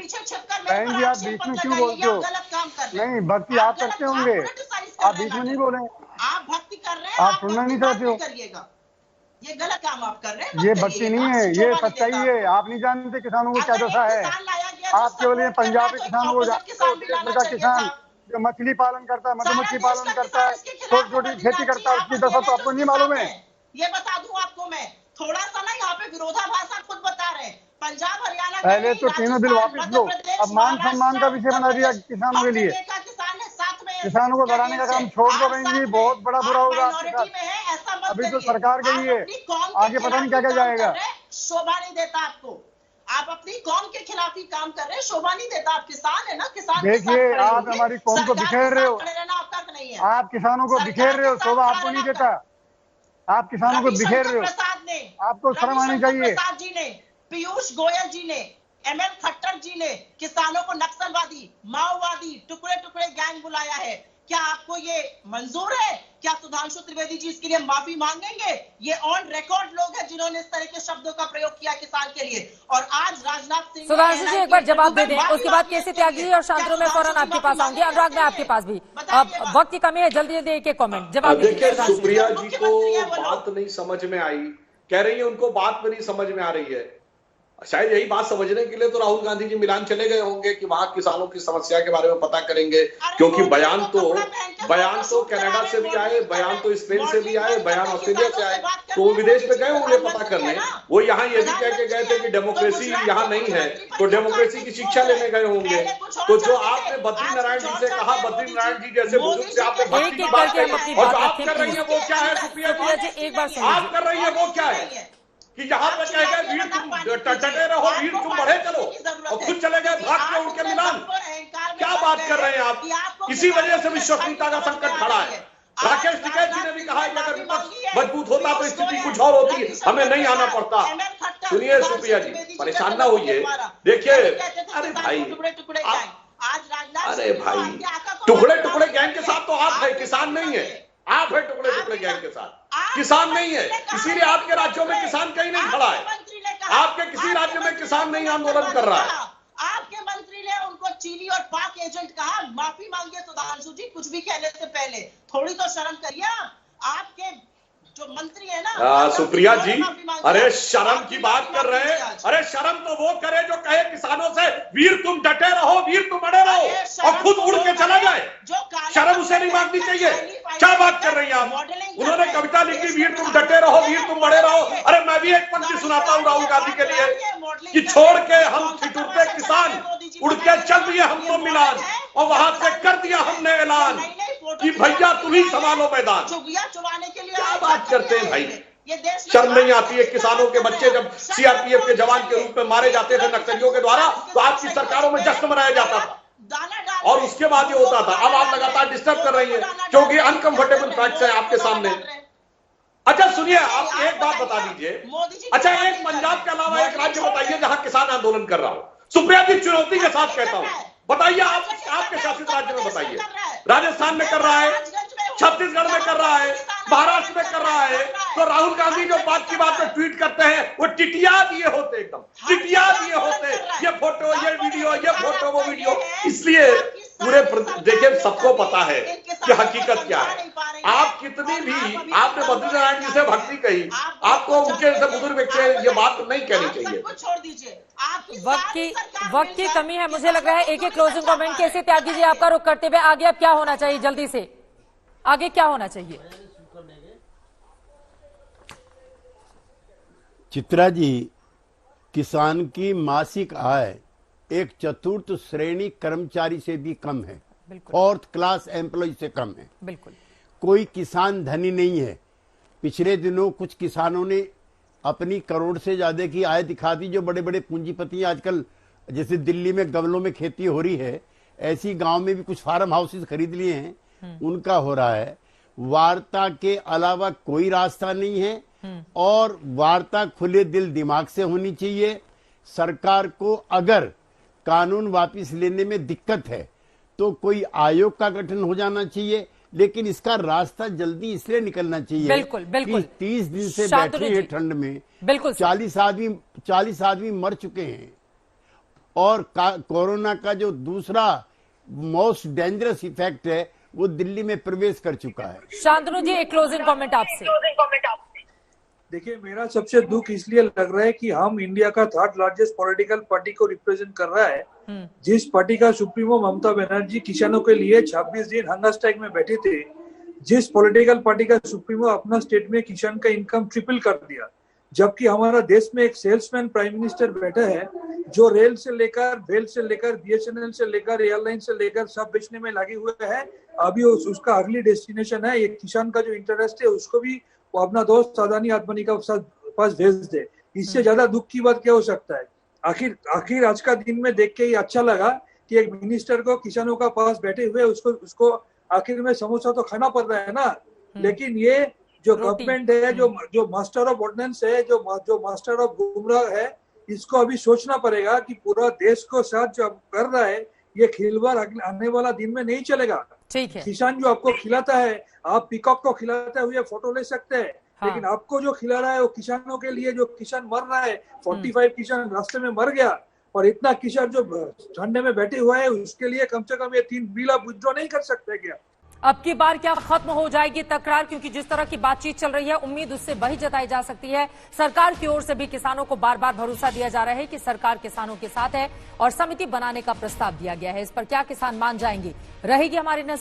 [SPEAKER 15] बहन जी आप बीच में क्यों बोलते हो? नहीं, भक्ति आप करते होंगे, आप बीच में नहीं बोले।
[SPEAKER 11] आप भक्ति कर रहे हैं,
[SPEAKER 15] आप सुनना नहीं चाहते हो।
[SPEAKER 11] ये गलत काम आप कर रहे हैं।
[SPEAKER 15] ये भक्ति नहीं है, ये सच्चाई है। आप नहीं जानते किसानों को क्या दशा है। आप केवल ये पंजाब के किसानों को जानते, किसान जो मछली पालन करता है, मधुमक्खी पालन करता है, छोटी छोटी खेती करता है, उसकी दशा तो आपको नहीं मालूम है।
[SPEAKER 11] ये बता दूं आपको मैं, थोड़ा सा ना यहाँ पे विरोधाभास आप खुद बता रहे हैं। पंजाब हरियाणा
[SPEAKER 15] पहले तो तीनों बिल वापस लो, अब मान सम्मान का विषय बना दिया किसानों के लिए। किसानों को डराने का काम छोड़ दो बहन जी, बहुत बड़ा बुरा होगा आपके साथ। अभी तो सरकार गई है, आगे पता नहीं क्या क्या जाएगा।
[SPEAKER 11] शोभा नहीं देता आपको, आप अपनी कौम के खिलाफ ही काम कर रहे हैं, शोभा नहीं देता। आप किसान है ना, किसान
[SPEAKER 15] देखिए आप हमारी कौम को बिखेर रहे हो, आप किसानों को बिखेर रहे हो, शोभा आपको नहीं देता। आप किसानों को बिखेर रहे हो, आपको शर्म आनी चाहिए।
[SPEAKER 11] प्रसाद जी ने, पीयूष गोयल जी ने, एमएल खट्टर जी ने किसानों को नक्सलवादी, माओवादी, टुकड़े टुकड़े गैंग बुलाया है। क्या आपको ये मंजूर है? क्या सुधांशु त्रिवेदी जी इसके लिए माफी मांगेंगे? ये ऑन रिकॉर्ड लोग हैं जिन्होंने इस तरह के शब्दों का प्रयोग किया किसान के लिए। और आज राजनाथ सिंह,
[SPEAKER 1] सुधांशु जी एक बार जवाब दे दें, उसके बाद केसी त्यागी जी और शांतनु में फौरन आपके पास आऊंगी। अनुराग मैं आपके पास भी, अब वक्त की कमी है, जल्दी जल्दी एक एक कमेंट जवाब
[SPEAKER 10] देखिए। सुप्रिया जी को बात नहीं समझ में आई, कह रही है उनको बात में नहीं समझ में आ रही है। शायद यही बात समझने के लिए तो राहुल गांधी जी मिलान चले गए होंगे कि वहां किसानों की समस्या के बारे में पता करेंगे, क्योंकि बयान तो कनाडा से भी आए, बयान तो स्पेन से भी आए, बयान ऑस्ट्रेलिया से आए, तो वो विदेश में गए होंगे पता करने। वो यहाँ ये भी कह के गए थे कि डेमोक्रेसी यहाँ नहीं है, तो डेमोक्रेसी की शिक्षा लेने गए होंगे। तो जो आपने बद्रीनारायण जी से कहा, बद्रीनारायण जी जैसे बुजुर्ग से आपने भक्ति की बात कही, और जो आप कर रही है वो क्या है सुप्रिया जी? एक बार आप कर रही है वो क्या है कि यहाँ पे कह गए वीर तुम डटे रहो, वीर तुम बढ़े चलो, और खुद चले गए भाग के उनके मिलान। क्या बात कर रहे हैं आप? इसी वजह से विश्वसनीयता का संकट खड़ा है। राकेश टिकैत जी ने भी कहा कि अगर विपक्ष मजबूत होता तो स्थिति कुछ और होती, हमें नहीं आना पड़ता। सुनिए सुप्रिया जी, परेशान ना होइए। देखिए, अरे भाई, टुकड़े टुकड़े गैंग के साथ तो आप है, किसान नहीं है। आप है टुकड़े टुकड़े गैंग के साथ, किसान नहीं है। इसीलिए आपके राज्यों में किसान कहीं नहीं खड़ा है, आपके किसी राज्य में किसान नहीं आंदोलन कर रहा है।
[SPEAKER 11] आपके मंत्री ने उनको चीनी और पाक एजेंट कहा। माफी मांगिए सुधांशु जी, कुछ भी कहने से पहले थोड़ी तो शर्म करिए। आपके जो मंत्री है ना
[SPEAKER 10] सुप्रिया जी, अरे शर्म की बात कर रहे हैं। अरे शर्म तो वो करे जो कहे किसानों से वीर तुम डटे रहो, वीर तुम अड़े रहो, और खुद उड़ के चला जाए। शर्म उसे नहीं मांगनी चाहिए। क्या बात कर रही हैं आप? उन्होंने कविता लिखी, वीर तुम डटे रहो, वीर तुम अड़े रहो। अरे मैं भी एक पंक्ति सुनाता हूँ राहुल गांधी के लिए कि छोड़ के हम ठिठुरते किसान, उड़ के चल दिए हमको मिलान, और वहां से कर दिया हमने ऐलान कि भैया तुम ही संभालो मैदान। क्या बात करते हैं भाई? शर्म नहीं आती है? किसानों के बच्चे जब सीआरपीएफ के जवान के रूप में मारे जाते थे नक्सलियों के द्वारा, तो आपकी सरकारों में जश्न मनाया जाता था, और उसके बाद ये होता था। अब आप लगातार डिस्टर्ब कर रही है क्योंकि अनकंफर्टेबल फैक्ट्स हैं आपके सामने। अच्छा सुनिए, आप एक बात बता दीजिए। अच्छा, एक पंजाब के अलावा एक राज्य बताइए जहां किसान आंदोलन कर रहा हो। सुप्रिया जी, चुनौती के साथ कहता हूं, बताइए आप आपके शासित राज्य में बताइए। राजस्थान में कर रहा है, छत्तीसगढ़ में कर रहा है, महाराष्ट्र में कर रहा है। तो राहुल गांधी जो बात की बात में ट्वीट करते हैं वो टिटिया दिए होते, एकदम टिटिया दिए होते। ये फोटो, ये वीडियो, ये फोटो, वो वीडियो। इसलिए पूरे देखिए, सबको पता है कि हकीकत क्या है। आप कितनी भी, आपने बद्रीनारायण जी से भक्ति कही, आपको उनके जैसे बुजुर्ग व्यक्ति ये बात नहीं कहनी चाहिए।
[SPEAKER 11] छोड़ दीजिए,
[SPEAKER 1] वक्त की कमी है। मुझे लग रहा है एक एक क्लोजिंग कमेंट केसी त्यागी जी आपका रुख करते हुए आगे अब क्या होना चाहिए, जल्दी से आगे क्या होना चाहिए?
[SPEAKER 12] चित्रा जी, किसान की मासिक आय एक चतुर्थ श्रेणी कर्मचारी से भी कम है, फोर्थ क्लास एम्प्लॉय से कम है।
[SPEAKER 1] बिल्कुल,
[SPEAKER 12] कोई किसान धनी नहीं है। पिछले दिनों कुछ किसानों ने अपनी करोड़ से ज्यादा की आय दिखा दी। जो बड़े बड़े पूंजीपति आजकल, जैसे दिल्ली में गमलों में खेती हो रही है, ऐसी गांव में भी कुछ फार्म हाउसेस खरीद लिए हैं, उनका हो रहा है। वार्ता के अलावा कोई रास्ता नहीं है, और वार्ता खुले दिल दिमाग से होनी चाहिए। सरकार को अगर कानून वापस लेने में दिक्कत है तो कोई आयोग का गठन हो जाना चाहिए लेकिन इसका रास्ता जल्दी इसलिए निकलना चाहिए
[SPEAKER 1] बिल्कुल बिल्कुल
[SPEAKER 12] कि 30 दिन से
[SPEAKER 1] शांतनु
[SPEAKER 12] बैठे
[SPEAKER 1] जी।
[SPEAKER 12] हैं ठंड में,
[SPEAKER 1] बिल्कुल
[SPEAKER 12] 40 आदमी मर चुके हैं और कोरोना का जो दूसरा मोस्ट डेंजरस इफेक्ट है वो दिल्ली में प्रवेश कर चुका है।
[SPEAKER 1] शांतनु जी, एक क्लोजिंग कमेंट आपसे।
[SPEAKER 14] देखिए, मेरा सबसे दुख इसलिए लग रहा है कि हम इंडिया का थर्ड लार्जेस्ट पॉलिटिकल पार्टी को रिप्रेजेंट कर रहा है। जिस पार्टी का सुप्रीमो ममता बनर्जी किसानों के लिए 26 दिन हंगर स्ट्राइक में बैठे थे, जिस पॉलिटिकल पार्टी का सुप्रीमो अपना स्टेट में किसान का इनकम ट्रिपल कर दिया, जबकि हमारा देश में एक सेल्समैन प्राइम मिनिस्टर बैठा है जो रेल से लेकर BSNL से लेकर एयरलाइन से लेकर सब बेचने में लगे हुए हैं। अभी उसका अगली डेस्टिनेशन है, ये किसान का जो इंटरेस्ट है उसको भी वो अपना दोस्त अदानी आदमी का पास भेज दे। इससे ज्यादा दुख की बात क्या हो सकता है? आखिर आज का दिन में देख के ही अच्छा लगा कि एक मिनिस्टर को किसानों का पास बैठे हुए उसको आखिर में समोसा तो खाना पड़ रहा है ना। लेकिन ये जो गवर्नमेंट है, जो मास्टर ऑफ ऑर्डिनेंस है, जो मास्टर ऑफ गुमराह है, इसको अभी सोचना पड़ेगा कि पूरा देश को साथ जो कर रहा है ये खिलवाड़ आने वाला दिन में नहीं चलेगा।
[SPEAKER 1] ठीक है।
[SPEAKER 14] किसान जो आपको खिलाता है, आप पीकॉक को खिलाते हुए फोटो ले सकते हैं, लेकिन आपको जो खिला रहा है वो किसानों के लिए, जो किसान मर रहा है, 45 किसान रास्ते में मर गया और इतना किसान जो ठंडे में बैठे हुए है उसके लिए कम से कम ये 3 बिल आप विथड्रॉ नहीं कर सकते क्या?
[SPEAKER 1] अब की बार क्या खत्म हो जाएगी तकरार? क्योंकि जिस तरह की बातचीत चल रही है, उम्मीद उससे वही जताई जा सकती है। सरकार की ओर से भी किसानों को बार बार भरोसा दिया जा रहा है कि सरकार किसानों के साथ है और समिति बनाने का प्रस्ताव दिया गया है। इस पर क्या किसान मान जाएंगे, रहेगी हमारी नजर।